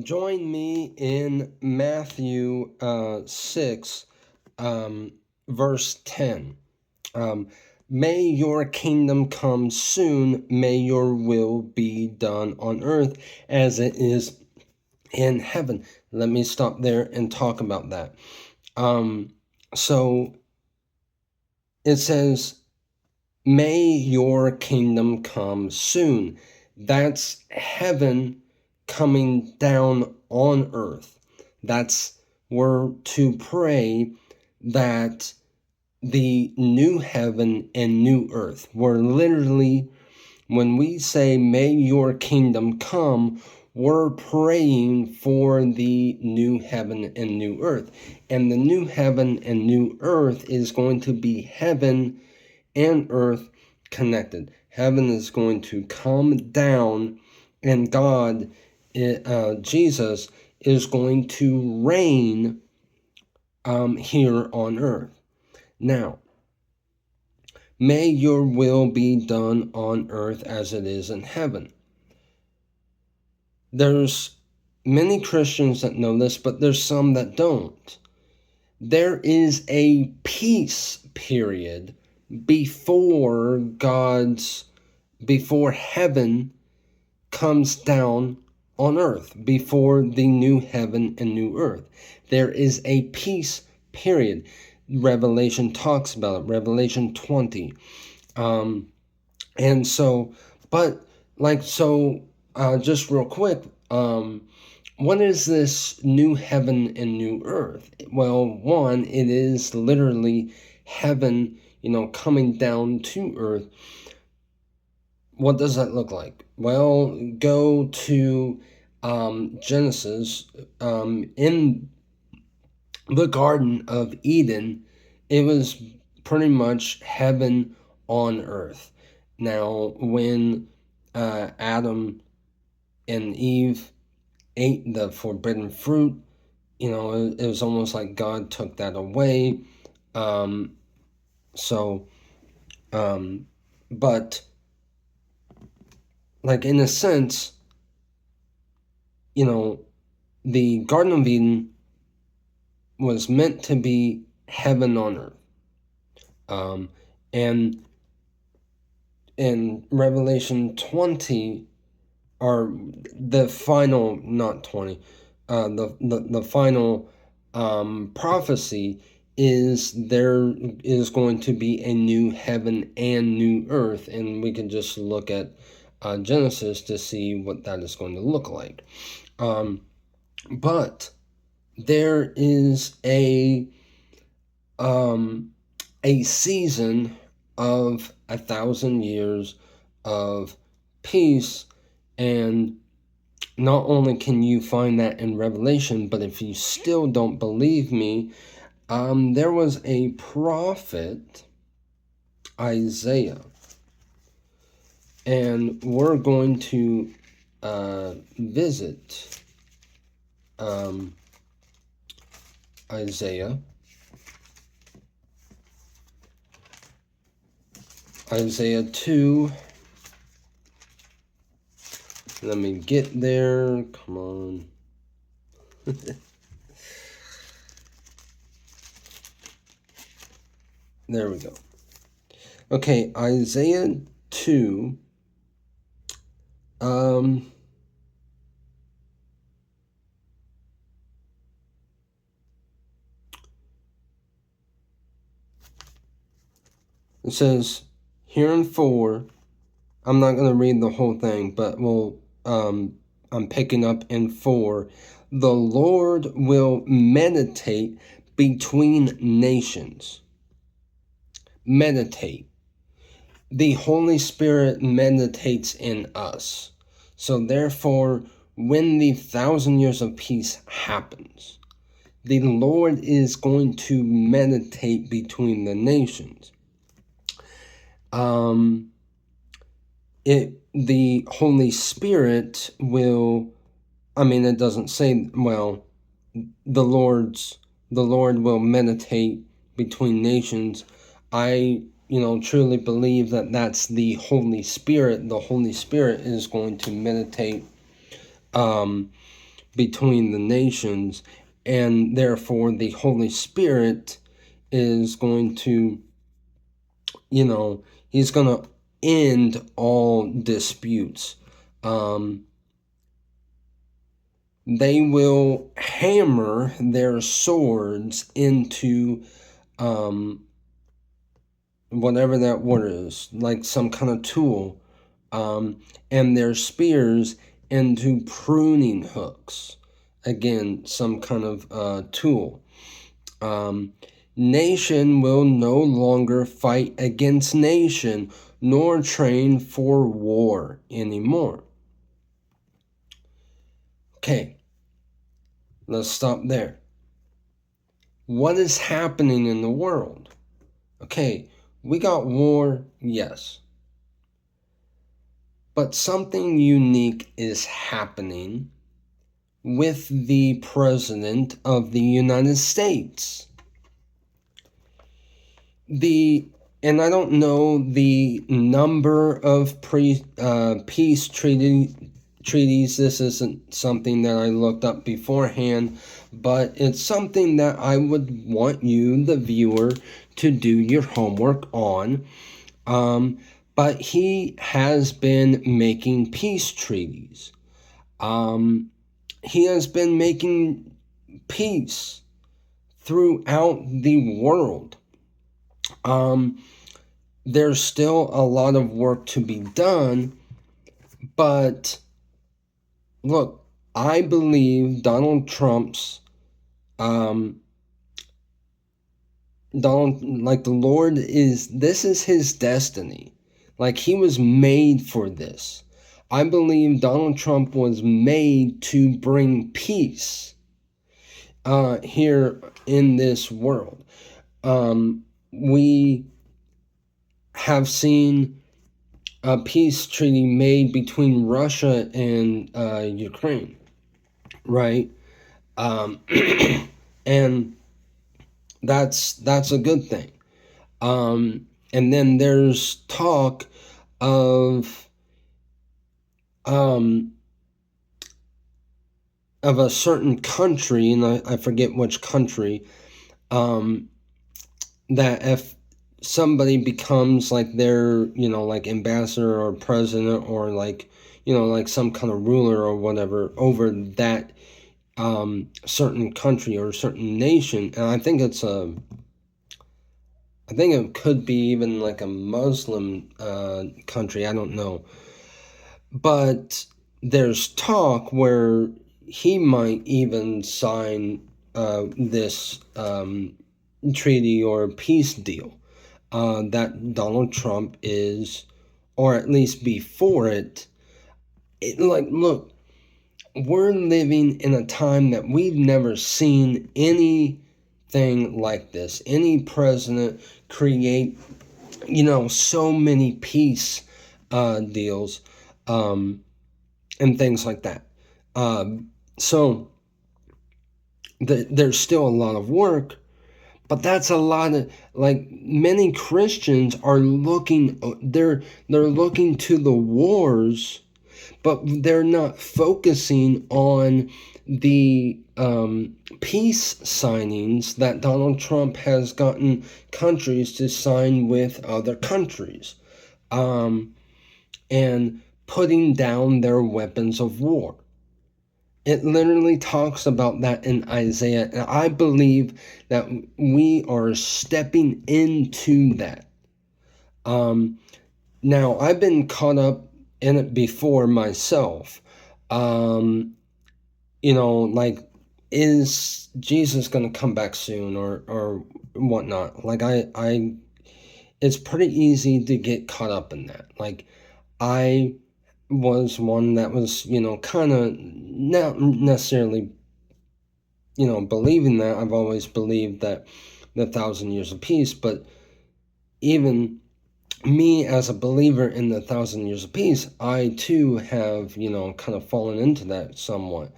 Join me in Matthew 6, verse 10. May your kingdom come soon. May your will be done on earth as it is in heaven. Let me stop there and talk about that. So it says, may your kingdom come soon. That's heaven coming down on earth. We're to pray that the new heaven and new earth, we're literally, when we say, may your kingdom come, we're praying for the new heaven and new earth. And the new heaven and new earth is going to be heaven and earth connected. Heaven is going to come down, and God, Jesus, is going to reign here on earth. Now, may your will be done on earth as it is in heaven. There's many Christians that know this, but there's some that don't. There is a peace period before heaven comes down on earth, before the new heaven and new earth. There is a peace period. Revelation talks about it, Revelation 20. Just real quick, what is this new heaven and new earth? Well, one, it is literally heaven, coming down to earth. What does that look like? Well, go to Genesis. In the Garden of Eden, it was pretty much heaven on earth. Now, when Adam and Eve ate the forbidden fruit, it was almost like God took that away. But like in a sense, the Garden of Eden was meant to be heaven on earth. And in Revelation 20, or the final, not 20, the final prophecy is there is going to be a new heaven and new earth, and we can just look at Genesis to see what that is going to look like. But there is a season of 1,000 years of peace, and not only can you find that in Revelation, but if you still don't believe me, there was a prophet, Isaiah, and we're going to visit Isaiah 2. Let me get there. Come on. There we go. Okay, Isaiah 2. It says, hereinfore, I'm not going to read the whole thing, but I'm picking up in 4. The Lord will meditate between nations. Meditate. The Holy Spirit meditates in us. So therefore, when the 1,000 years of peace happens, the Lord is going to meditate between the nations. The Holy Spirit will, it doesn't say, well, the Lord will meditate between nations. I truly believe that that's the Holy Spirit. The Holy Spirit is going to meditate between the nations, and therefore the Holy Spirit is going to, he's going to end all disputes. They will hammer their swords into whatever that word is, like some kind of tool, and their spears into pruning hooks. Again, some kind of tool. Nation will no longer fight against nation, nor train for war anymore. Okay, let's stop there. What is happening in the world? Okay, we got war, yes. But something unique is happening with the President of the United States. And I don't know the number of peace treaties. This isn't something that I looked up beforehand, but it's something that I would want you, the viewer, to do your homework on. But he has been making peace treaties. He has been making peace throughout the world. There's still a lot of work to be done, but look, I believe Donald Trump's, the Lord this is his destiny. Like, he was made for this. I believe Donald Trump was made to bring peace here in this world. We have seen a peace treaty made between Russia and Ukraine, right? And that's a good thing. And then there's talk of a certain country, and I forget which country, that if somebody becomes like their, like ambassador or president or like, like some kind of ruler or whatever over that certain country or certain nation, and I think it could be even like a Muslim country, I don't know. But there's talk where he might even sign this treaty or peace deal that Donald Trump is, or at least before it. Look, we're living in a time that we've never seen anything like this. Any president create, so many peace deals and things like that. So there's still a lot of work, but that's a lot of, many Christians are looking, they're looking to the wars, but they're not focusing on the peace signings that Donald Trump has gotten countries to sign with other countries, and putting down their weapons of war. It literally talks about that in Isaiah, and I believe that we are stepping into that. Now, I've been caught up in it before myself. Is Jesus going to come back soon or whatnot? It's pretty easy to get caught up in that. I was one that was, kind of not necessarily, believing that. I've always believed that the 1,000 years of peace, but even me as a believer in the 1,000 years of peace, I too have, kind of fallen into that somewhat.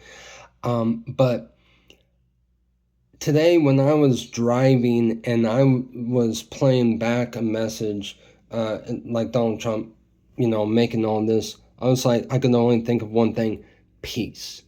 But today when I was driving and I was playing back a message, like Donald Trump, making all this, I was like, I could only think of one thing: peace.